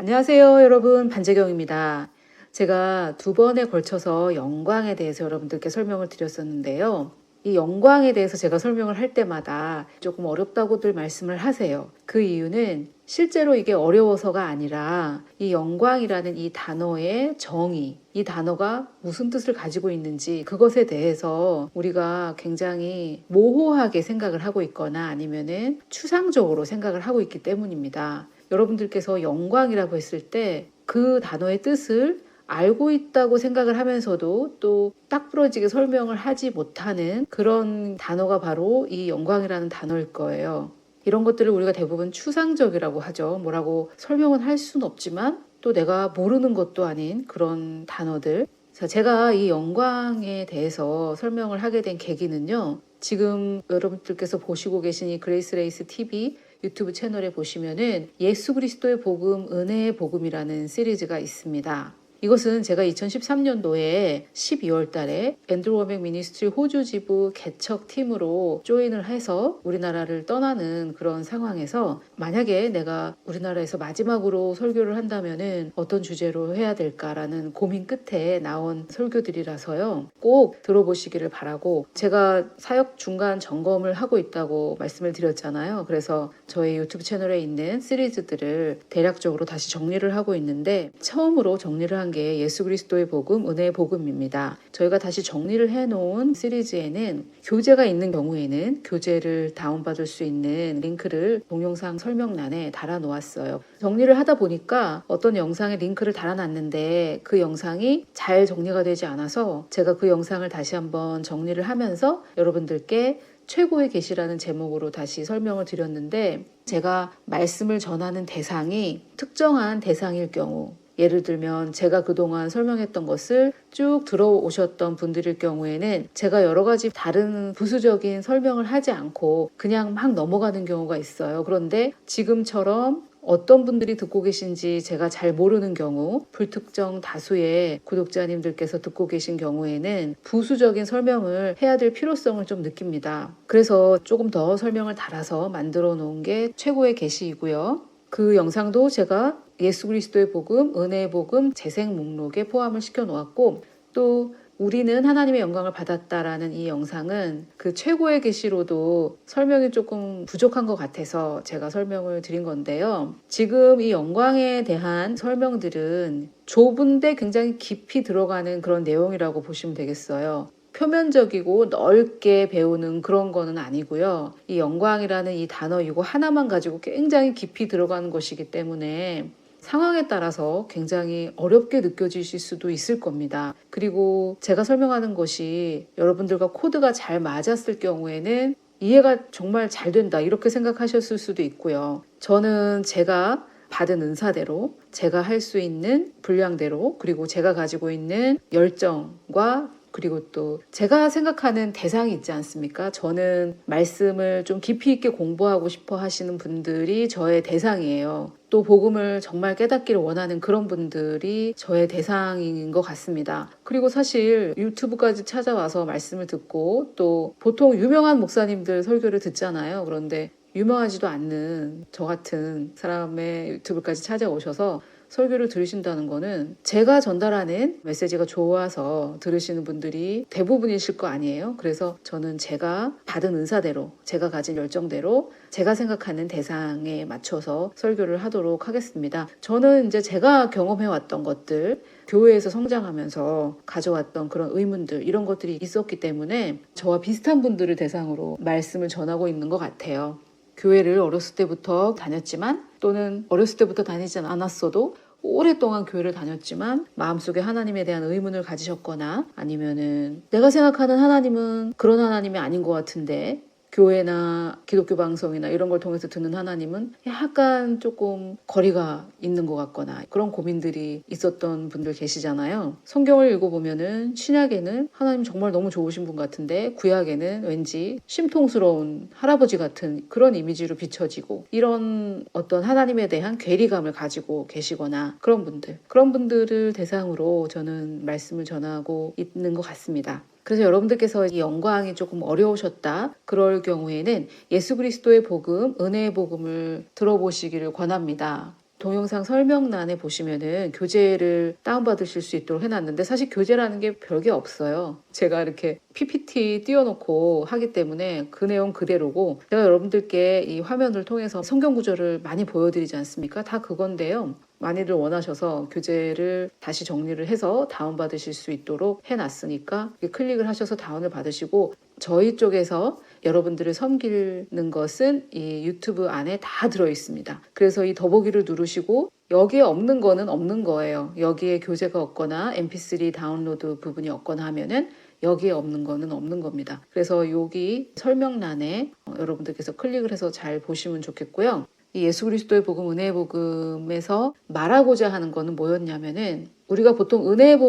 안녕하세요, 여러분. 반재경입니다. 제가 두 번에 걸쳐서 영광에 대해서 여러분들께 설명을 드렸었는데요. 이 영광에 대해서 제가 설명을 할 때마다 조금 어렵다고들 말씀을 하세요. 그 이유는 실제로 이게 어려워서가 아니라 이 영광이라는 이 단어의 정의, 이 단어가 무슨 뜻을 가지고 있는지 그것에 대해서 우리가 굉장히 모호하게 생각을 하고 있거나 아니면은 추상적으로 생각을 하고 있기 때문입니다. 여러분들께서 영광이라고 했을 때 그 단어의 뜻을 알고 있다고 생각을 하면서도 또 딱 부러지게 설명을 하지 못하는 그런 단어가 바로 이 영광이라는 단어일 거예요. 이런 것들을 우리가 대부분 추상적이라고 하죠. 뭐라고 설명은 할 수는 없지만 또 내가 모르는 것도 아닌 그런 단어들. 자, 제가 이 영광에 대해서 설명을 하게 된 계기는요. 지금 여러분들께서 보시고 계신 이 그레이스 레이스 TV 유튜브 채널에 보시면은 예수 그리스도의 복음, 은혜의 복음이라는 시리즈가 있습니다. 이것은 제가 2013년도에 12월 달에 앤드루 워맥 미니스트리 호주 지부 개척팀으로 조인을 해서 우리나라를 떠나는 그런 상황에서 만약에 내가 우리나라에서 마지막으로 설교를 한다면은 어떤 주제로 해야 될까라는 고민 끝에 나온 설교들이라서요. 꼭 들어보시기를 바라고, 제가 사역 중간 점검을 하고 있다고 말씀을 드렸잖아요. 그래서 저희 유튜브 채널에 있는 시리즈들을 대략적으로 다시 정리를 하고 있는데 처음으로 정리를 한 게 예수 그리스도의 복음, 은혜의 복음입니다. 저희가 다시 정리를 해놓은 시리즈에는 교재가 있는 경우에는 교재를 다운받을 수 있는 링크를 동영상 설명란에 달아놓았어요. 정리를 하다 보니까 어떤 영상에 링크를 달아놨는데 그 영상이 잘 정리가 되지 않아서 제가 그 영상을 다시 한번 정리를 하면서 여러분들께 최고의 계시라는 제목으로 다시 설명을 드렸는데, 제가 말씀을 전하는 대상이 특정한 대상일 경우, 예를 들면 제가 그동안 설명했던 것을 쭉 들어오셨던 분들일 경우에는 제가 여러 가지 다른 부수적인 설명을 하지 않고 그냥 막 넘어가는 경우가 있어요. 그런데 지금처럼 어떤 분들이 듣고 계신지 제가 잘 모르는 경우, 불특정 다수의 구독자님들께서 듣고 계신 경우에는 부수적인 설명을 해야 될 필요성을 좀 느낍니다. 그래서 조금 더 설명을 달아서 만들어 놓은 게 최고의 계시이고요. 그 영상도 제가 예수 그리스도의 복음, 은혜의 복음 재생 목록에 포함을 시켜 놓았고, 또 우리는 하나님의 영광을 받았다라는 이 영상은 그 최고의 계시로도 설명이 조금 부족한 것 같아서 제가 설명을 드린 건데요. 지금 이 영광에 대한 설명들은 좁은데 굉장히 깊이 들어가는 그런 내용이라고 보시면 되겠어요. 표면적이고 넓게 배우는 그런 거는 아니고요. 이 영광이라는 이 단어 이거 하나만 가지고 굉장히 깊이 들어가는 것이기 때문에 상황에 따라서 굉장히 어렵게 느껴지실 수도 있을 겁니다. 그리고 제가 설명하는 것이 여러분들과 코드가 잘 맞았을 경우에는 이해가 정말 잘 된다 이렇게 생각하셨을 수도 있고요. 저는 제가 받은 은사대로, 제가 할 수 있는 분량대로, 그리고 제가 가지고 있는 열정과 그리고 또 제가 생각하는 대상이 있지 않습니까? 저는 말씀을 좀 깊이 있게 공부하고 싶어 하시는 분들이 저의 대상이에요. 또 복음을 정말 깨닫기를 원하는 그런 분들이 저의 대상인 것 같습니다. 그리고 사실 유튜브까지 찾아와서 말씀을 듣고 또 보통 유명한 목사님들 설교를 듣잖아요. 그런데 유명하지도 않는 저 같은 사람의 유튜브까지 찾아오셔서 설교를 들으신다는 거는 제가 전달하는 메시지가 좋아서 들으시는 분들이 대부분이실 거 아니에요. 그래서 저는 제가 받은 은사대로, 제가 가진 열정대로, 제가 생각하는 대상에 맞춰서 설교를 하도록 하겠습니다. 저는 이제 제가 경험해왔던 것들, 교회에서 성장하면서 가져왔던 그런 의문들, 이런 것들이 있었기 때문에 저와 비슷한 분들을 대상으로 말씀을 전하고 있는 것 같아요. 교회를 어렸을 때부터 다녔지만, 또는 어렸을 때부터 다니지 않았어도 오랫동안 교회를 다녔지만 마음속에 하나님에 대한 의문을 가지셨거나, 아니면은 내가 생각하는 하나님은 그런 하나님이 아닌 것 같은데 교회나 기독교 방송이나 이런 걸 통해서 듣는 하나님은 약간 조금 거리가 있는 것 같거나 그런 고민들이 있었던 분들 계시잖아요. 성경을 읽어보면은 신약에는 하나님 정말 너무 좋으신 분 같은데 구약에는 왠지 심통스러운 할아버지 같은 그런 이미지로 비춰지고, 이런 어떤 하나님에 대한 괴리감을 가지고 계시거나 그런 분들을 대상으로 저는 말씀을 전하고 있는 것 같습니다. 그래서 여러분들께서 이 영광이 조금 어려우셨다 그럴 경우에는 예수 그리스도의 복음, 은혜의 복음을 들어보시기를 권합니다. 동영상 설명란에 보시면은 교재를 다운받으실 수 있도록 해놨는데 사실 교재라는 게 별게 없어요. 제가 이렇게 PPT 띄워놓고 하기 때문에 그 내용 그대로고 제가 여러분들께 이 화면을 통해서 성경 구절을 많이 보여드리지 않습니까? 다 그건데요. 많이들 원하셔서 교재를 다시 정리를 해서 다운받으실 수 있도록 해놨으니까 클릭을 하셔서 다운을 받으시고 저희 쪽에서 여러분들을 섬기는 것은 이 유튜브 안에 다 들어있습니다. 그래서 이 더보기를 누르시고 여기에 없는 거는 없는 거예요. 여기에 교재가 없거나 mp3 다운로드 부분이 없거나 하면은 여기에 없는 거는 없는 겁니다. 그래서 여기 설명란에 여러분들께서 클릭을 해서 잘 보시면 좋겠고요. 이 예수 그리스도의 복음, 은혜의 복음에서 말하고자 하는 거는 뭐였냐면은 우리가 보통 은혜의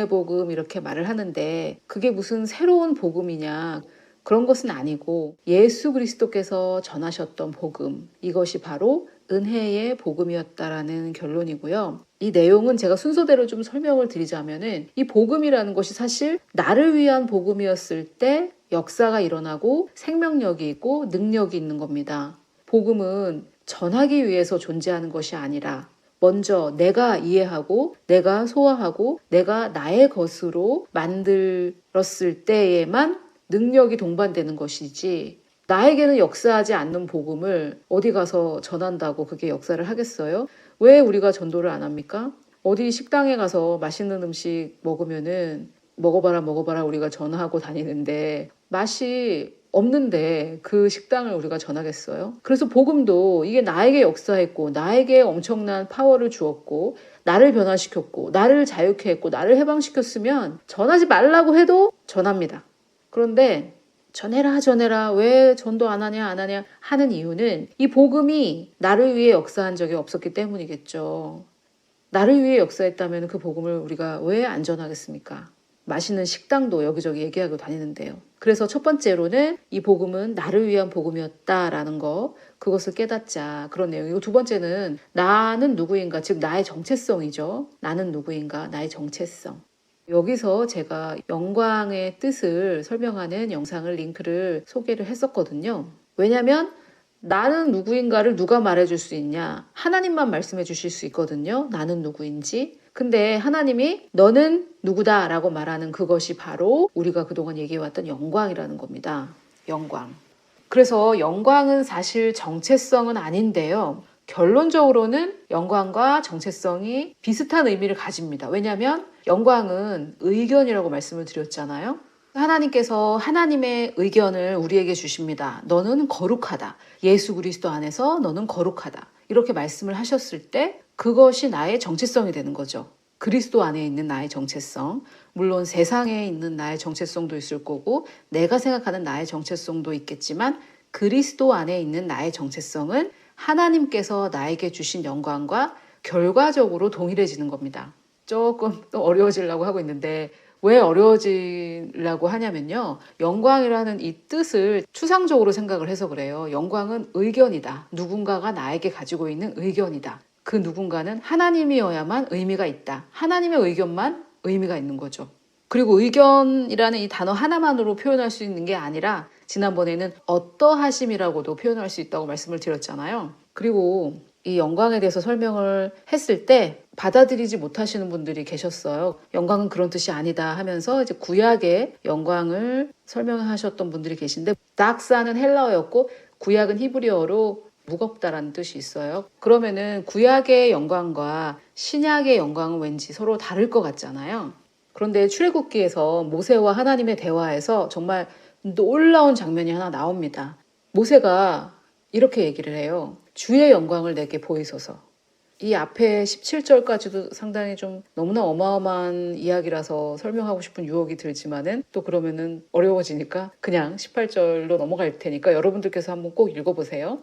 복음 이렇게 말을 하는데 그게 무슨 새로운 복음이냐 그런 것은 아니고 예수 그리스도께서 전하셨던 복음 이것이 바로 은혜의 복음이었다라는 결론이고요. 이 내용은 제가 순서대로 좀 설명을 드리자면은 이 복음이라는 것이 사실 나를 위한 복음이었을 때 역사가 일어나고 생명력이 있고 능력이 있는 겁니다. 복음은 전하기 위해서 존재하는 것이 아니라 먼저 내가 이해하고 내가 소화하고 내가 나의 것으로 만들었을 때에만 능력이 동반되는 것이지 나에게는 역사하지 않는 복음을 어디 가서 전한다고 그게 역사를 하겠어요? 왜 우리가 전도를 안 합니까? 어디 식당에 가서 맛있는 음식 먹으면은 먹어봐라 우리가 전하고 다니는데 맛이 없는데 그 식당을 우리가 전하겠어요? 그래서 복음도 이게 나에게 역사했고 나에게 엄청난 파워를 주었고 나를 변화시켰고 나를 자유케 했고 나를 해방시켰으면 전하지 말라고 해도 전합니다. 그런데 전해라 왜 전도 안 하냐 하는 이유는 이 복음이 나를 위해 역사한 적이 없었기 때문이겠죠. 나를 위해 역사했다면 그 복음을 우리가 왜 안 전하겠습니까? 맛있는 식당도 여기저기 얘기하고 다니는데요. 그래서 첫 번째로는 이 복음은 나를 위한 복음이었다라는 거 그것을 깨닫자 그런 내용이고 두 번째는 나는 누구인가 즉 나의 정체성이죠. 나는 누구인가 나의 정체성. 여기서 제가 영광의 뜻을 설명하는 영상을 링크를 소개를 했었거든요. 왜냐하면 나는 누구인가를 누가 말해줄 수 있냐? 하나님만 말씀해 주실 수 있거든요. 나는 누구인지. 근데 하나님이 너는 누구다 라고 말하는 그것이 바로 우리가 그동안 얘기해왔던 영광이라는 겁니다. 영광. 그래서 영광은 사실 정체성은 아닌데요. 결론적으로는 영광과 정체성이 비슷한 의미를 가집니다. 왜냐하면 영광은 의견이라고 말씀을 드렸잖아요. 하나님께서 하나님의 의견을 우리에게 주십니다. 너는 거룩하다. 예수 그리스도 안에서 너는 거룩하다. 이렇게 말씀을 하셨을 때 그것이 나의 정체성이 되는 거죠. 그리스도 안에 있는 나의 정체성. 물론 세상에 있는 나의 정체성도 있을 거고 내가 생각하는 나의 정체성도 있겠지만 그리스도 안에 있는 나의 정체성은 하나님께서 나에게 주신 영광과 결과적으로 동일해지는 겁니다. 조금 또 어려워지려고 하고 있는데 왜 어려워지려고 하냐면요. 영광이라는 이 뜻을 추상적으로 생각을 해서 그래요. 영광은 의견이다. 누군가가 나에게 가지고 있는 의견이다. 그 누군가는 하나님이어야만 의미가 있다. 하나님의 의견만 의미가 있는 거죠. 그리고 의견이라는 이 단어 하나만으로 표현할 수 있는 게 아니라 지난번에는 어떠하심이라고도 표현할 수 있다고 말씀을 드렸잖아요. 그리고 이 영광에 대해서 설명을 했을 때 받아들이지 못하시는 분들이 계셨어요. 영광은 그런 뜻이 아니다 하면서 이제 구약의 영광을 설명하셨던 분들이 계신데 닥사는 헬라어였고 구약은 히브리어로 무겁다라는 뜻이 있어요. 그러면은 구약의 영광과 신약의 영광은 왠지 서로 다를 것 같잖아요. 그런데 출애굽기에서 모세와 하나님의 대화에서 정말 놀라운 장면이 하나 나옵니다. 모세가 이렇게 얘기를 해요. 주의 영광을 내게 보이소서. 이 앞에 17절까지도 상당히 좀 너무나 어마어마한 이야기라서 설명하고 싶은 유혹이 들지만은 또 그러면은 어려워지니까 그냥 18절로 넘어갈 테니까 여러분들께서 한번 꼭 읽어보세요.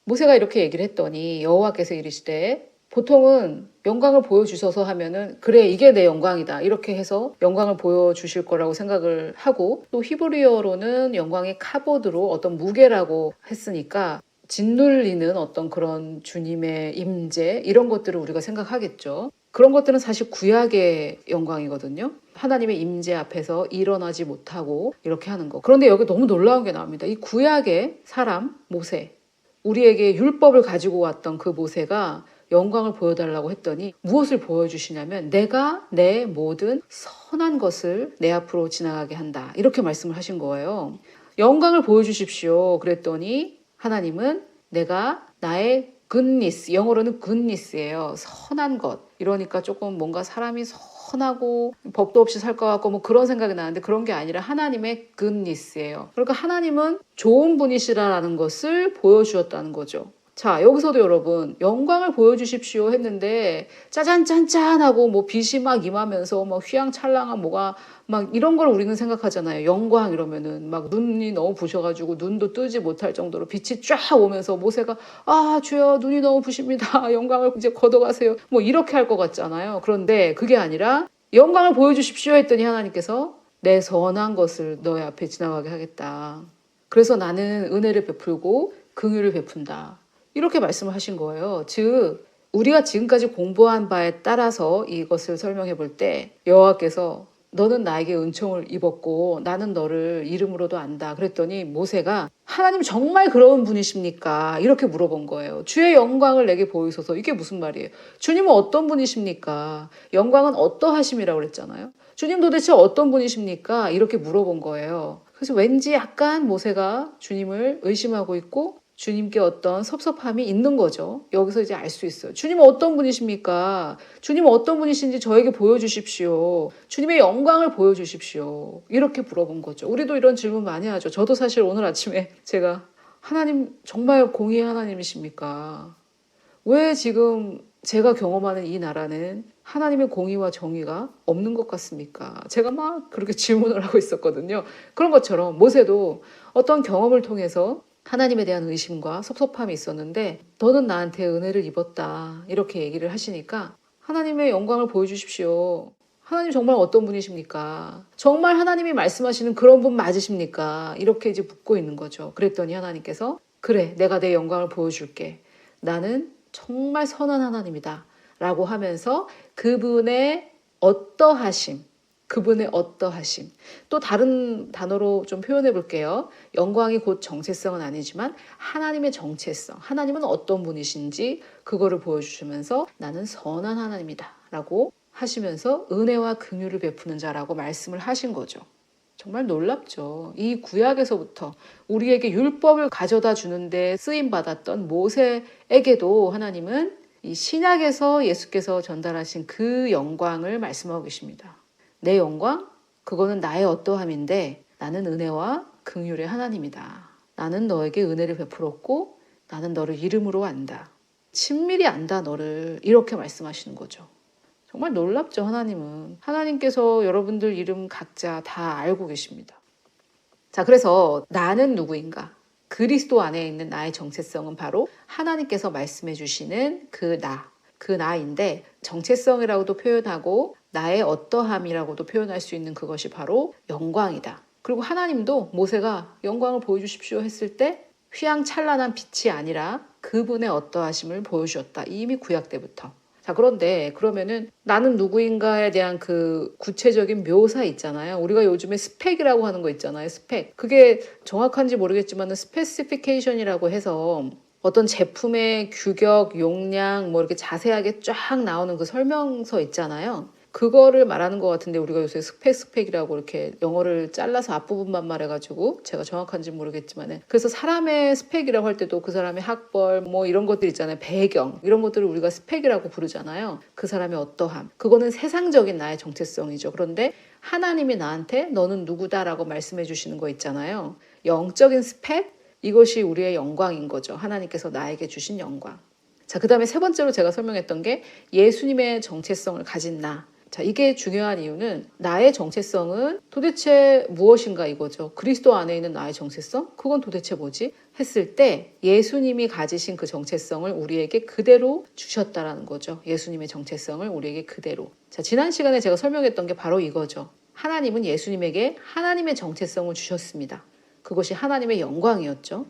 모세가 이렇게 얘기를 했더니 여호와께서 이르시되 보통은 영광을 보여주셔서 하면은 그래 이게 내 영광이다 이렇게 해서 영광을 보여주실 거라고 생각을 하고 또 히브리어로는 영광의 카보드로 어떤 무게라고 했으니까 짓눌리는 어떤 그런 주님의 임재 이런 것들을 우리가 생각하겠죠. 그런 것들은 사실 구약의 영광이거든요. 하나님의 임재 앞에서 일어나지 못하고 이렇게 하는 거. 그런데 여기 너무 놀라운 게 나옵니다. 이 구약의 사람 모세 우리에게 율법을 가지고 왔던 그 모세가 영광을 보여달라고 했더니 무엇을 보여주시냐면 내가 내 모든 선한 것을 내 앞으로 지나가게 한다. 이렇게 말씀을 하신 거예요. 영광을 보여주십시오. 그랬더니 하나님은 내가 나의 goodness, 영어로는 goodness예요. 선한 것. 이러니까 조금 뭔가 사람이 선하고 법도 없이 살 것 같고 뭐 그런 생각이 나는데 그런 게 아니라 하나님의 goodness예요. 그러니까 하나님은 좋은 분이시라는 것을 보여주었다는 거죠. 자, 여기서도 여러분 영광을 보여주십시오 했는데 짜잔짠짠하고 뭐 빛이 막 임하면서 막 휘황찬란한 뭐가 막 이런 걸 우리는 생각하잖아요. 영광 이러면은 막 눈이 너무 부셔가지고 눈도 뜨지 못할 정도로 빛이 쫙 오면서 모세가 아 주여 눈이 너무 부십니다. 영광을 이제 걷어가세요. 뭐 이렇게 할 것 같잖아요. 그런데 그게 아니라 영광을 보여주십시오 했더니 하나님께서 내 선한 것을 너의 앞에 지나가게 하겠다. 그래서 나는 은혜를 베풀고 긍휼을 베푼다. 이렇게 말씀을 하신 거예요. 즉 우리가 지금까지 공부한 바에 따라서 이것을 설명해 볼 때 여호와께서 너는 나에게 은총을 입었고 나는 너를 이름으로도 안다. 그랬더니 모세가 하나님 정말 그런 분이십니까? 이렇게 물어본 거예요. 주의 영광을 내게 보이소서. 이게 무슨 말이에요? 주님은 어떤 분이십니까? 영광은 어떠하심이라고 그랬잖아요. 주님 도대체 어떤 분이십니까? 이렇게 물어본 거예요. 그래서 왠지 약간 모세가 주님을 의심하고 있고 주님께 어떤 섭섭함이 있는 거죠. 여기서 이제 알 수 있어요. 주님은 어떤 분이십니까? 주님은 어떤 분이신지 저에게 보여주십시오. 주님의 영광을 보여주십시오. 이렇게 물어본 거죠. 우리도 이런 질문 많이 하죠. 저도 사실 오늘 아침에 제가 하나님 정말 공의의 하나님이십니까? 왜 지금 제가 경험하는 이 나라는 하나님의 공의와 정의가 없는 것 같습니까? 제가 막 그렇게 질문을 하고 있었거든요. 그런 것처럼 모세도 어떤 경험을 통해서 하나님에 대한 의심과 섭섭함이 있었는데 너는 나한테 은혜를 입었다 이렇게 얘기를 하시니까 하나님의 영광을 보여주십시오. 하나님 정말 어떤 분이십니까? 정말 하나님이 말씀하시는 그런 분 맞으십니까? 이렇게 이제 묻고 있는 거죠. 그랬더니 하나님께서 그래 내가 내 영광을 보여줄게. 나는 정말 선한 하나님이다 라고 하면서 그분의 어떠하심 그분의 어떠하심. 또 다른 단어로 좀 표현해 볼게요. 영광이 곧 정체성은 아니지만 하나님의 정체성. 하나님은 어떤 분이신지 그거를 보여주시면서 나는 선한 하나님이다 라고 하시면서 은혜와 긍휼을 베푸는 자라고 말씀을 하신 거죠. 정말 놀랍죠. 이 구약에서부터 우리에게 율법을 가져다 주는데 쓰임받았던 모세에게도 하나님은 이 신약에서 예수께서 전달하신 그 영광을 말씀하고 계십니다. 내 영광? 그거는 나의 어떠함인데 나는 은혜와 긍휼의 하나님이다. 나는 너에게 은혜를 베풀었고 나는 너를 이름으로 안다. 친밀히 안다 너를 이렇게 말씀하시는 거죠. 정말 놀랍죠 하나님은. 하나님께서 여러분들 이름 각자 다 알고 계십니다. 자 그래서 나는 누구인가? 그리스도 안에 있는 나의 정체성은 바로 하나님께서 말씀해 주시는 그 나인데 정체성이라고도 표현하고 나의 어떠함이라고도 표현할 수 있는 그것이 바로 영광이다. 그리고 하나님도 모세가 영광을 보여주십시오 했을 때 휘황찬란한 빛이 아니라 그분의 어떠하심을 보여주었다. 이미 구약 때부터. 자 그런데 그러면은 나는 누구인가에 대한 그 구체적인 묘사 있잖아요. 우리가 요즘에 스펙이라고 하는 거 있잖아요. 스펙. 그게 정확한지 모르겠지만 스페시피케이션이라고 해서 어떤 제품의 규격, 용량 뭐 이렇게 자세하게 쫙 나오는 그 설명서 있잖아요. 그거를 말하는 것 같은데 우리가 요새 스펙이라고 이렇게 영어를 잘라서 앞부분만 말해가지고 제가 정확한지 모르겠지만 그래서 사람의 스펙이라고 할 때도 그 사람의 학벌 뭐 이런 것들 있잖아요. 배경 이런 것들을 우리가 스펙이라고 부르잖아요. 그 사람의 어떠함 그거는 세상적인 나의 정체성이죠. 그런데 하나님이 나한테 너는 누구다라고 말씀해 주시는 거 있잖아요. 영적인 스펙 이것이 우리의 영광인 거죠. 하나님께서 나에게 주신 영광. 자, 그 다음에 세 번째로 제가 설명했던 게 예수님의 정체성을 가진 나. 자, 이게 중요한 이유는 나의 정체성은 도대체 무엇인가 이거죠. 그리스도 안에 있는 나의 정체성? 그건 도대체 뭐지? 했을 때 예수님이 가지신 그 정체성을 우리에게 그대로 주셨다라는 거죠. 예수님의 정체성을 우리에게 그대로. 자, 지난 시간에 제가 설명했던 게 바로 이거죠. 하나님은 예수님에게 하나님의 정체성을 주셨습니다. 그것이 하나님의 영광이었죠.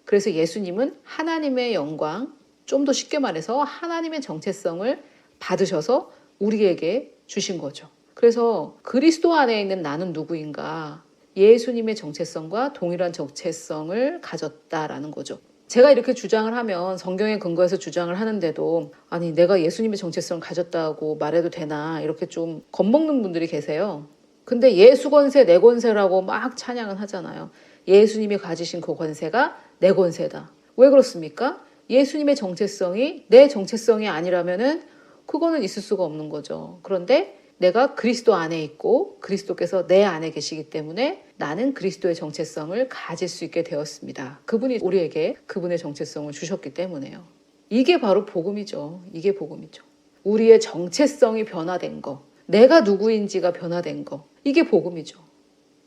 그래서 예수님은 하나님의 영광, 좀 더 쉽게 말해서 하나님의 정체성을 받으셔서 우리에게 주신 거죠. 그래서 그리스도 안에 있는 나는 누구인가? 예수님의 정체성과 동일한 정체성을 가졌다라는 거죠. 제가 이렇게 주장을 하면 성경에 근거해서 주장을 하는데도 아니 내가 예수님의 정체성을 가졌다고 말해도 되나 이렇게 좀 겁먹는 분들이 계세요. 근데 예수 권세 내 권세라고 막 찬양은 하잖아요. 예수님이 가지신 그 권세가 내 권세다. 왜 그렇습니까? 예수님의 정체성이 내 정체성이 아니라면은 그거는 있을 수가 없는 거죠. 그런데 내가 그리스도 안에 있고 그리스도께서 내 안에 계시기 때문에 나는 그리스도의 정체성을 가질 수 있게 되었습니다. 그분이 우리에게 그분의 정체성을 주셨기 때문에요. 이게 바로 복음이죠. 이게 복음이죠. 우리의 정체성이 변화된 거, 내가 누구인지가 변화된 거, 이게 복음이죠.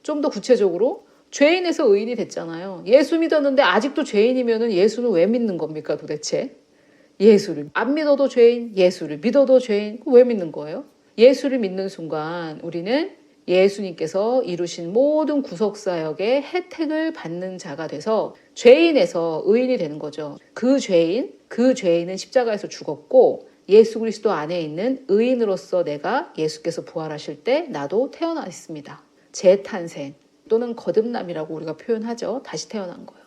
좀 더 구체적으로 죄인에서 의인이 됐잖아요. 예수 믿었는데 아직도 죄인이면 예수는 왜 믿는 겁니까 도대체? 예수를 안 믿어도 죄인, 예수를 믿어도 죄인, 왜 믿는 거예요? 예수를 믿는 순간 우리는 예수님께서 이루신 모든 구속사역의 혜택을 받는 자가 돼서 죄인에서 의인이 되는 거죠. 그 죄인은 십자가에서 죽었고 예수 그리스도 안에 있는 의인으로서 내가 예수께서 부활하실 때 나도 태어나 있습니다. 재탄생 또는 거듭남이라고 우리가 표현하죠. 다시 태어난 거예요.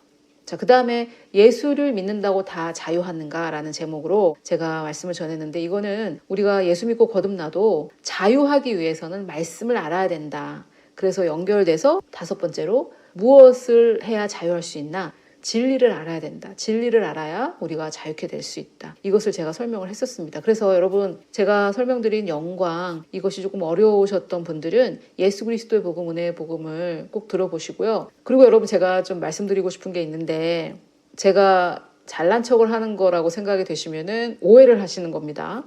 자, 그 다음에 예수를 믿는다고 다 자유하는가라는 제목으로 제가 말씀을 전했는데 이거는 우리가 예수 믿고 거듭나도 자유하기 위해서는 말씀을 알아야 된다. 그래서 연결돼서 5번째로 무엇을 해야 자유할 수 있나? 진리를 알아야 된다. 진리를 알아야 우리가 자유케 될 수 있다. 이것을 제가 설명을 했었습니다. 그래서 여러분 제가 설명드린 영광 이것이 조금 어려우셨던 분들은 예수 그리스도의 복음, 은혜의 복음을 꼭 들어보시고요. 그리고 여러분 제가 좀 말씀드리고 싶은 게 있는데 제가 잘난 척을 하는 거라고 생각이 되시면은 오해를 하시는 겁니다.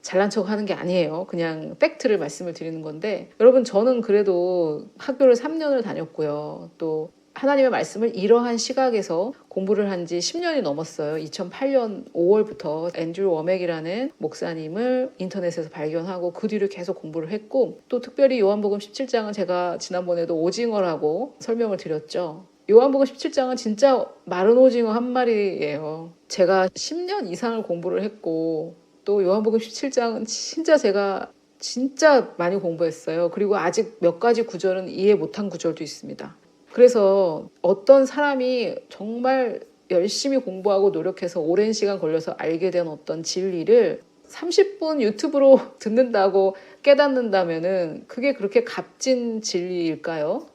잘난 척 하는 게 아니에요. 그냥 팩트를 말씀을 드리는 건데 여러분 저는 그래도 학교를 3년을 다녔고요. 또 하나님의 말씀을 이러한 시각에서 공부를 한 지 10년이 넘었어요. 2008년 5월부터 앤드류 워맥이라는 목사님을 인터넷에서 발견하고 그 뒤로 계속 공부를 했고 또 특별히 요한복음 17장은 제가 지난번에도 오징어라고 설명을 드렸죠. 요한복음 17장은 진짜 마른 오징어 한 마리예요. 제가 10년 이상을 공부를 했고 또 요한복음 17장은 제가 진짜 많이 공부했어요. 그리고 아직 몇 가지 구절은 이해 못한 구절도 있습니다. 그래서 어떤 사람이 정말 열심히 공부하고 노력해서 오랜 시간 걸려서 알게 된 어떤 진리를 30분 유튜브로 듣는다고 깨닫는다면은 그게 그렇게 값진 진리일까요?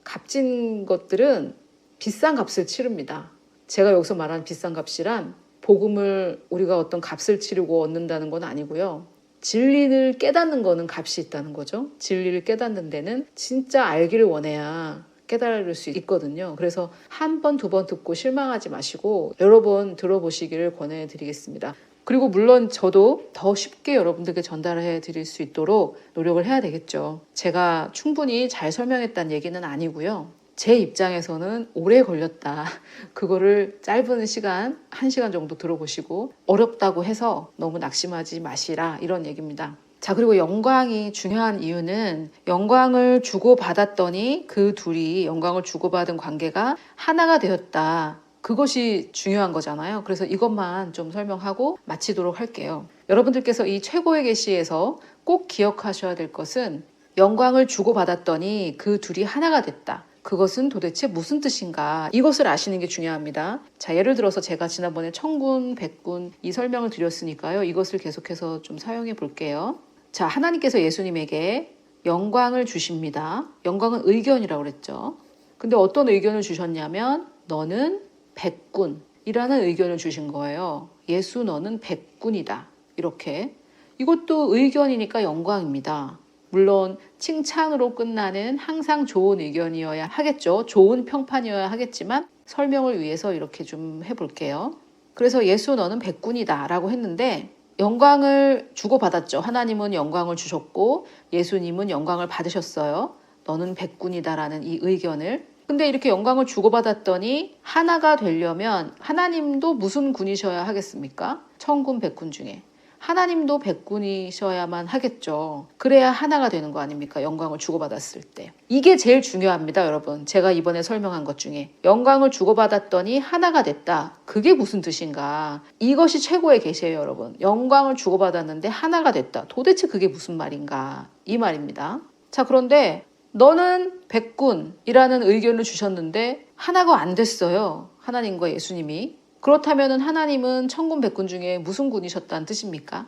값진 것들은 비싼 값을 치릅니다. 제가 여기서 말하는 비싼 값이란 복음을 우리가 어떤 값을 치르고 얻는다는 건 아니고요. 진리를 깨닫는 거는 값이 있다는 거죠. 진리를 깨닫는 데는 진짜 알기를 원해야 깨달을 수 있거든요. 그래서 한 번, 2번 듣고 실망하지 마시고 여러 번 들어보시기를 권해드리겠습니다. 그리고 물론 저도 더 쉽게 여러분들께 전달해 드릴 수 있도록 노력을 해야 되겠죠. 제가 충분히 잘 설명했다는 얘기는 아니고요. 제 입장에서는 오래 걸렸다. 그거를 짧은 시간, 1시간 정도 들어보시고 어렵다고 해서 너무 낙심하지 마시라 이런 얘기입니다. 자, 그리고 영광이 중요한 이유는 영광을 주고받았더니 그 둘이 영광을 주고받은 관계가 하나가 되었다. 그것이 중요한 거잖아요. 그래서 이것만 좀 설명하고 마치도록 할게요. 여러분들께서 이 최고의 계시에서 꼭 기억하셔야 될 것은 영광을 주고받았더니 그 둘이 하나가 됐다. 그것은 도대체 무슨 뜻인가? 이것을 아시는 게 중요합니다. 자, 예를 들어서 제가 지난번에 천군, 백군 이 설명을 드렸으니까요. 이것을 계속해서 좀 사용해 볼게요. 자, 하나님께서 예수님에게 영광을 주십니다. 영광은 의견이라고 그랬죠. 근데 어떤 의견을 주셨냐면 너는 백군이라는 의견을 주신 거예요. 예수 너는 백군이다. 이렇게. 이것도 의견이니까 영광입니다. 물론 칭찬으로 끝나는 항상 좋은 의견이어야 하겠죠. 좋은 평판이어야 하겠지만 설명을 위해서 이렇게 좀 해볼게요. 그래서 예수 너는 백군이다 라고 했는데 영광을 주고받았죠. 하나님은 영광을 주셨고 예수님은 영광을 받으셨어요. 너는 백군이다 라는 이 의견을. 근데 이렇게 영광을 주고받았더니 하나가 되려면 하나님도 무슨 군이셔야 하겠습니까? 천군 백군 중에. 하나님도 백군이셔야만 하겠죠. 그래야 하나가 되는 거 아닙니까? 영광을 주고받았을 때. 이게 제일 중요합니다, 여러분. 제가 이번에 설명한 것 중에. 영광을 주고받았더니 하나가 됐다. 그게 무슨 뜻인가? 이것이 최고의 계시예요, 여러분. 영광을 주고받았는데 하나가 됐다. 도대체 그게 무슨 말인가? 이 말입니다. 자, 그런데 너는 백군이라는 의견을 주셨는데 하나가 안 됐어요. 하나님과 예수님이. 그렇다면 하나님은 천군 백군 중에 무슨 군이셨다는 뜻입니까?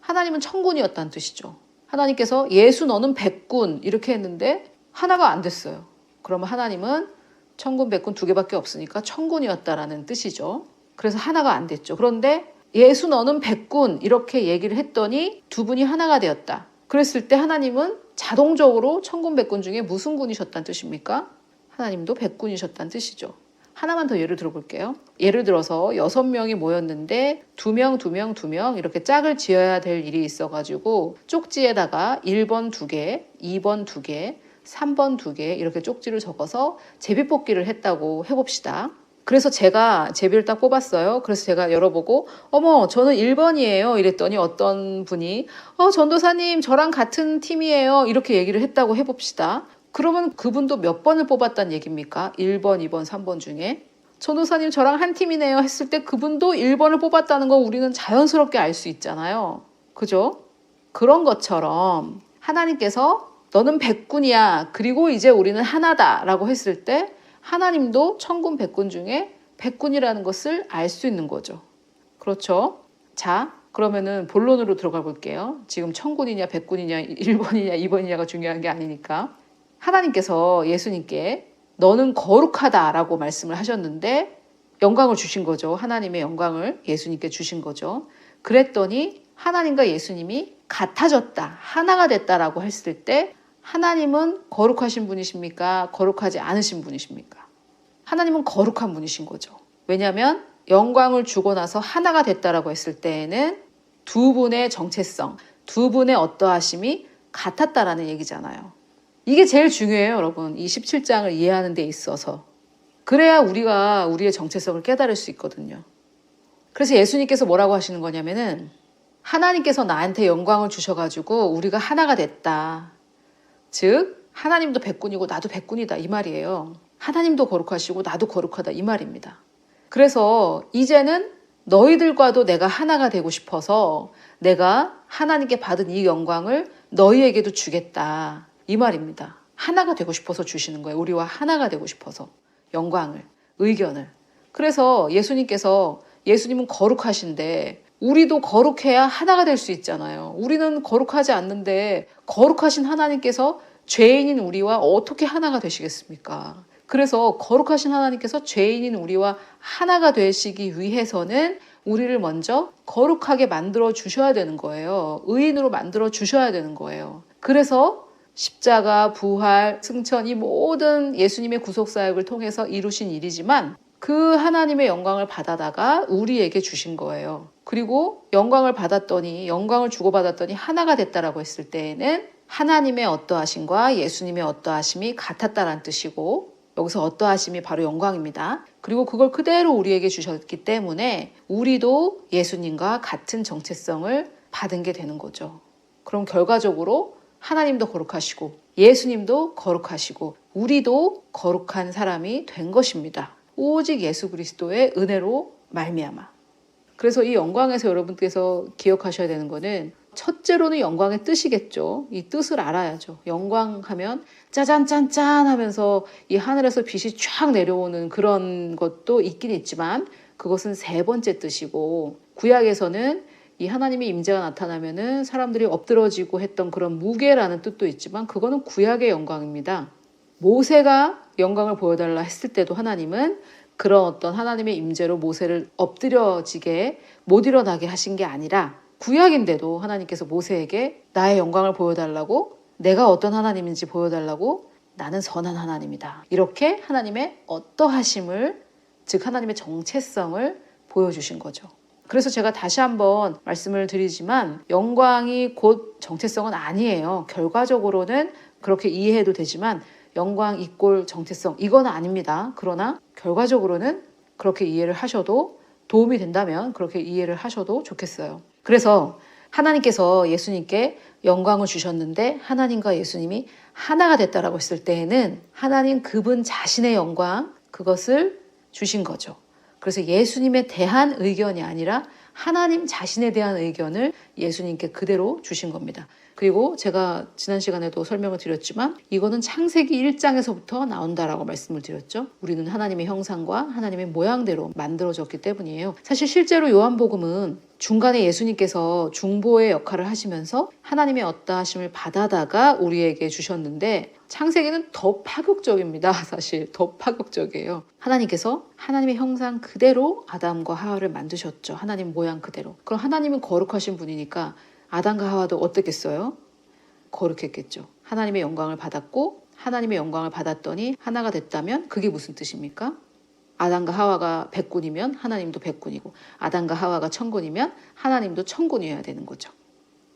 하나님은 천군이었다는 뜻이죠. 하나님께서 예수 너는 백군 이렇게 했는데 하나가 안 됐어요. 그러면 하나님은 천군 백군 두 개밖에 없으니까 천군이었다라는 뜻이죠. 그래서 하나가 안 됐죠. 그런데 예수 너는 백군 이렇게 얘기를 했더니 두 분이 하나가 되었다. 그랬을 때 하나님은 자동적으로 천군 백군 중에 무슨 군이셨다는 뜻입니까? 하나님도 백군이셨다는 뜻이죠. 하나만 더 예를 들어볼게요. 예를 들어서 6명이 모였는데 2명 이렇게 짝을 지어야 될 일이 있어가지고 쪽지에다가 1번 2개, 2번 2개, 3번 2개 이렇게 쪽지를 적어서 제비뽑기를 했다고 해봅시다. 그래서 제가 제비를 딱 뽑았어요. 그래서 제가 열어보고 어머 저는 1번이에요 이랬더니 어떤 분이 전도사님 저랑 같은 팀이에요 이렇게 얘기를 했다고 해봅시다. 그러면 그분도 몇 번을 뽑았다는 얘기입니까? 1번, 2번, 3번 중에. 전도사님 저랑 한 팀이네요 했을 때 그분도 1번을 뽑았다는 거 우리는 자연스럽게 알 수 있잖아요. 그죠? 그런 것처럼 하나님께서 너는 백군이야. 그리고 이제 우리는 하나다 라고 했을 때 하나님도 천군 백군 중에 백군이라는 것을 알 수 있는 거죠. 그렇죠? 자, 그러면은 본론으로 들어가 볼게요. 지금 천군이냐 백군이냐 1번이냐 2번이냐가 중요한 게 아니니까. 하나님께서 예수님께 너는 거룩하다라고 말씀을 하셨는데 영광을 주신 거죠. 하나님의 영광을 예수님께 주신 거죠. 그랬더니 하나님과 예수님이 같아졌다, 하나가 됐다라고 했을 때 하나님은 거룩하신 분이십니까? 거룩하지 않으신 분이십니까? 하나님은 거룩한 분이신 거죠. 왜냐하면 영광을 주고 나서 하나가 됐다라고 했을 때에는 두 분의 정체성, 두 분의 어떠하심이 같았다라는 얘기잖아요. 이게 제일 중요해요, 여러분. 이 17장을 이해하는 데 있어서. 그래야 우리가 우리의 정체성을 깨달을 수 있거든요. 그래서 예수님께서 뭐라고 하시는 거냐면은 하나님께서 나한테 영광을 주셔가지고 우리가 하나가 됐다. 즉 하나님도 백군이고 나도 백군이다 이 말이에요. 하나님도 거룩하시고 나도 거룩하다 이 말입니다. 그래서 이제는 너희들과도 내가 하나가 되고 싶어서 내가 하나님께 받은 이 영광을 너희에게도 주겠다. 이 말입니다. 하나가 되고 싶어서 주시는 거예요. 우리와 하나가 되고 싶어서 영광을, 의견을. 그래서 예수님은 거룩하신데 우리도 거룩해야 하나가 될 수 있잖아요. 우리는 거룩하지 않는데 거룩하신 하나님께서 죄인인 우리와 어떻게 하나가 되시겠습니까? 그래서 거룩하신 하나님께서 죄인인 우리와 하나가 되시기 위해서는 우리를 먼저 거룩하게 만들어 주셔야 되는 거예요. 의인으로 만들어 주셔야 되는 거예요. 그래서 십자가, 부활, 승천 이 모든 예수님의 구속사역을 통해서 이루신 일이지만 그 하나님의 영광을 받아다가 우리에게 주신 거예요. 그리고 영광을 주고받았더니 하나가 됐다라고 했을 때에는 하나님의 어떠하심과 예수님의 어떠하심이 같았다라는 뜻이고 여기서 어떠하심이 바로 영광입니다. 그리고 그걸 그대로 우리에게 주셨기 때문에 우리도 예수님과 같은 정체성을 받은 게 되는 거죠. 그럼 결과적으로 하나님도 거룩하시고 예수님도 거룩하시고 우리도 거룩한 사람이 된 것입니다. 오직 예수 그리스도의 은혜로 말미암아. 그래서 이 영광에서 여러분께서 기억하셔야 되는 거는 첫째로는 영광의 뜻이겠죠. 이 뜻을 알아야죠. 영광하면 짜잔 짠짠 하면서 이 하늘에서 빛이 쫙 내려오는 그런 것도 있긴 있지만 그것은 세 번째 뜻이고 구약에서는 이 하나님의 임재가 나타나면은 사람들이 엎드러지고 했던 그런 무게라는 뜻도 있지만 그거는 구약의 영광입니다. 모세가 영광을 보여달라 했을 때도 하나님은 그런 어떤 하나님의 임재로 모세를 엎드려지게 못 일어나게 하신 게 아니라 구약인데도 하나님께서 모세에게 나의 영광을 보여달라고 내가 어떤 하나님인지 보여달라고 나는 선한 하나님이다. 이렇게 하나님의 어떠하심을 즉 하나님의 정체성을 보여주신 거죠. 그래서 제가 다시 한번 말씀을 드리지만 영광이 곧 정체성은 아니에요. 결과적으로는 그렇게 이해해도 되지만 영광 이꼴 정체성 이건 아닙니다. 그러나 결과적으로는 그렇게 이해를 하셔도 도움이 된다면 그렇게 이해를 하셔도 좋겠어요. 그래서 하나님께서 예수님께 영광을 주셨는데 하나님과 예수님이 하나가 됐다라고 했을 때에는 하나님 그분 자신의 영광 그것을 주신 거죠. 그래서 예수님에 대한 의견이 아니라 하나님 자신에 대한 의견을 예수님께 그대로 주신 겁니다. 그리고 제가 지난 시간에도 설명을 드렸지만 이거는 창세기 1장에서부터 나온다라고 말씀을 드렸죠. 우리는 하나님의 형상과 하나님의 모양대로 만들어졌기 때문이에요. 사실 실제로 요한복음은 중간에 예수님께서 중보의 역할을 하시면서 하나님의 어떠하심을 받아다가 우리에게 주셨는데 창세기는 더 파격적입니다. 사실 더 파격적이에요. 하나님께서 하나님의 형상 그대로 아담과 하와를 만드셨죠. 하나님 모양 그대로. 그럼 하나님은 거룩하신 분이니까 아담과 하와도 어땠겠어요? 거룩했겠죠. 하나님의 영광을 받았고 하나님의 영광을 받았더니 하나가 됐다면 그게 무슨 뜻입니까? 아담과 하와가 백군이면 하나님도 백군이고 아담과 하와가 천군이면 하나님도 천군이어야 되는 거죠.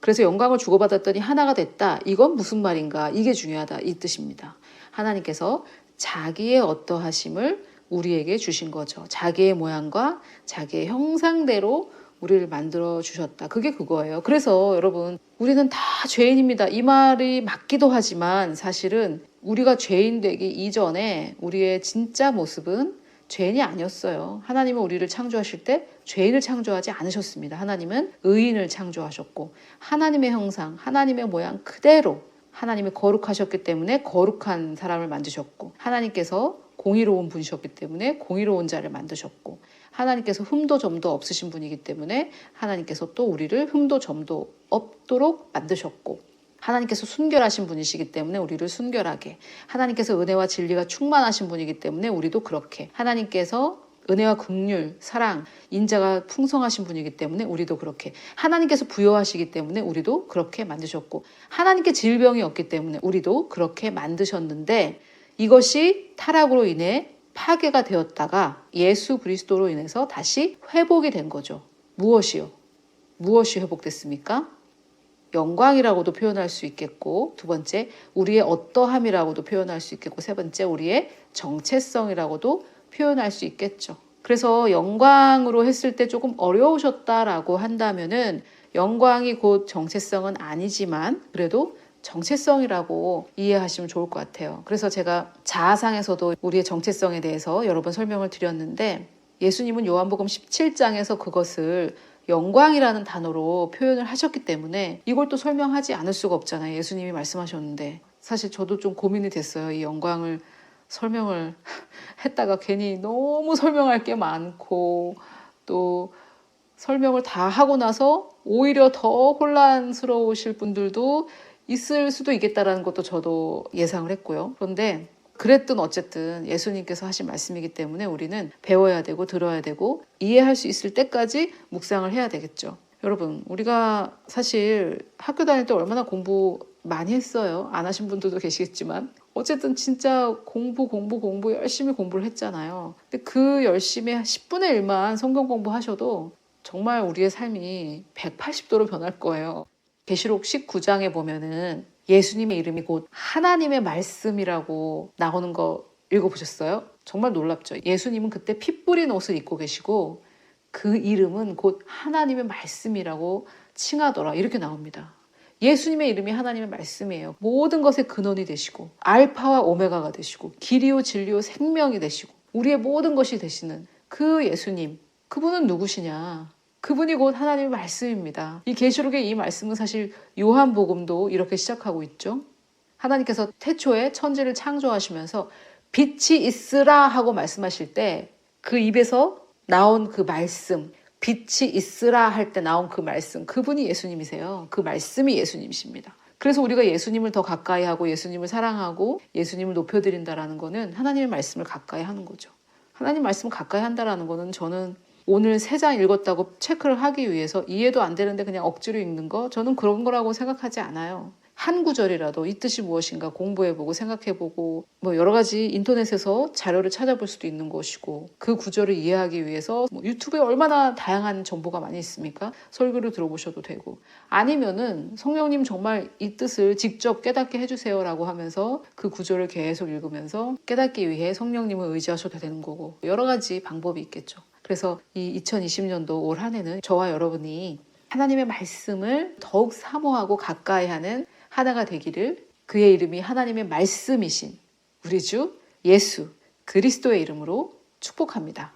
그래서 영광을 주고받았더니 하나가 됐다. 이건 무슨 말인가? 이게 중요하다. 이 뜻입니다. 하나님께서 자기의 어떠하심을 우리에게 주신 거죠. 자기의 모양과 자기의 형상대로 우리를 만들어 주셨다. 그게 그거예요. 그래서 여러분 우리는 다 죄인입니다. 이 말이 맞기도 하지만 사실은 우리가 죄인 되기 이전에 우리의 진짜 모습은 죄인이 아니었어요. 하나님은 우리를 창조하실 때 죄인을 창조하지 않으셨습니다. 하나님은 의인을 창조하셨고 하나님의 형상, 하나님의 모양 그대로 하나님이 거룩하셨기 때문에 거룩한 사람을 만드셨고 하나님께서 공의로운 분이셨기 때문에 공의로운 자를 만드셨고 하나님께서 흠도 점도 없으신 분이기 때문에 하나님께서 또 우리를 흠도 점도 없도록 만드셨고 하나님께서 순결하신 분이시기 때문에 우리를 순결하게 하나님께서 은혜와 진리가 충만하신 분이기 때문에 우리도 그렇게 하나님께서 은혜와 긍휼, 사랑, 인자가 풍성하신 분이기 때문에 우리도 그렇게 하나님께서 부여하시기 때문에 우리도 그렇게 만드셨고 하나님께 질병이 없기 때문에 우리도 그렇게 만드셨는데 이것이 타락으로 인해 파괴가 되었다가 예수 그리스도로 인해서 다시 회복이 된 거죠. 무엇이요? 무엇이 회복됐습니까? 영광이라고도 표현할 수 있겠고 두 번째 우리의 어떠함이라고도 표현할 수 있겠고 세 번째 우리의 정체성이라고도 표현할 수 있겠죠. 그래서 영광으로 했을 때 조금 어려우셨다라고 한다면은 영광이 곧 정체성은 아니지만 그래도 정체성이라고 이해하시면 좋을 것 같아요. 그래서 제가 자아상에서도 우리의 정체성에 대해서 여러 번 설명을 드렸는데 예수님은 요한복음 17장에서 그것을 영광이라는 단어로 표현을 하셨기 때문에 이걸 또 설명하지 않을 수가 없잖아요. 예수님이 말씀하셨는데 사실 저도 좀 고민이 됐어요. 이 영광을 설명을 했다가 괜히 너무 설명할 게 많고 또 설명을 다 하고 나서 오히려 더 혼란스러우실 분들도 있을 수도 있겠다라는 것도 저도 예상을 했고요. 그런데 그랬든 어쨌든 예수님께서 하신 말씀이기 때문에 우리는 배워야 되고 들어야 되고 이해할 수 있을 때까지 묵상을 해야 되겠죠. 여러분 우리가 사실 학교 다닐 때 얼마나 공부 많이 했어요. 안 하신 분들도 계시겠지만 어쨌든 진짜 공부 열심히 공부를 했잖아요. 근데 그 열심히 10분의 1만 성경 공부하셔도 정말 우리의 삶이 180도로 변할 거예요. 계시록 19장에 보면은 예수님의 이름이 곧 하나님의 말씀이라고 나오는 거 읽어보셨어요? 정말 놀랍죠? 예수님은 그때 피 뿌린 옷을 입고 계시고 그 이름은 곧 하나님의 말씀이라고 칭하더라. 이렇게 나옵니다. 예수님의 이름이 하나님의 말씀이에요. 모든 것의 근원이 되시고 알파와 오메가가 되시고 길이요 진리요 생명이 되시고 우리의 모든 것이 되시는 그 예수님, 그분은 누구시냐? 그분이 곧 하나님의 말씀입니다. 이 계시록의 이 말씀은 사실 요한복음도 이렇게 시작하고 있죠. 하나님께서 태초에 천지를 창조하시면서 빛이 있으라 하고 말씀하실 때 그 입에서 나온 그 말씀, 빛이 있으라 할 때 나온 그 말씀, 그분이 예수님이세요. 그 말씀이 예수님이십니다. 그래서 우리가 예수님을 더 가까이 하고 예수님을 사랑하고 예수님을 높여드린다라는 거는 하나님의 말씀을 가까이 하는 거죠. 하나님 말씀을 가까이 한다라는 거는 저는 오늘 3장 읽었다고 체크를 하기 위해서 이해도 안 되는데 그냥 억지로 읽는 거 저는 그런 거라고 생각하지 않아요. 한 구절이라도 이 뜻이 무엇인가 공부해보고 생각해보고 뭐 여러 가지 인터넷에서 자료를 찾아볼 수도 있는 것이고 그 구절을 이해하기 위해서 뭐 유튜브에 얼마나 다양한 정보가 많이 있습니까? 설교를 들어보셔도 되고 아니면은 성령님 정말 이 뜻을 직접 깨닫게 해주세요라고 하면서 그 구절을 계속 읽으면서 깨닫기 위해 성령님을 의지하셔도 되는 거고 여러 가지 방법이 있겠죠. 그래서 이 2020년도 올 한 해는 저와 여러분이 하나님의 말씀을 더욱 사모하고 가까이 하는 하나가 되기를 그의 이름이 하나님의 말씀이신 우리 주 예수 그리스도의 이름으로 축복합니다.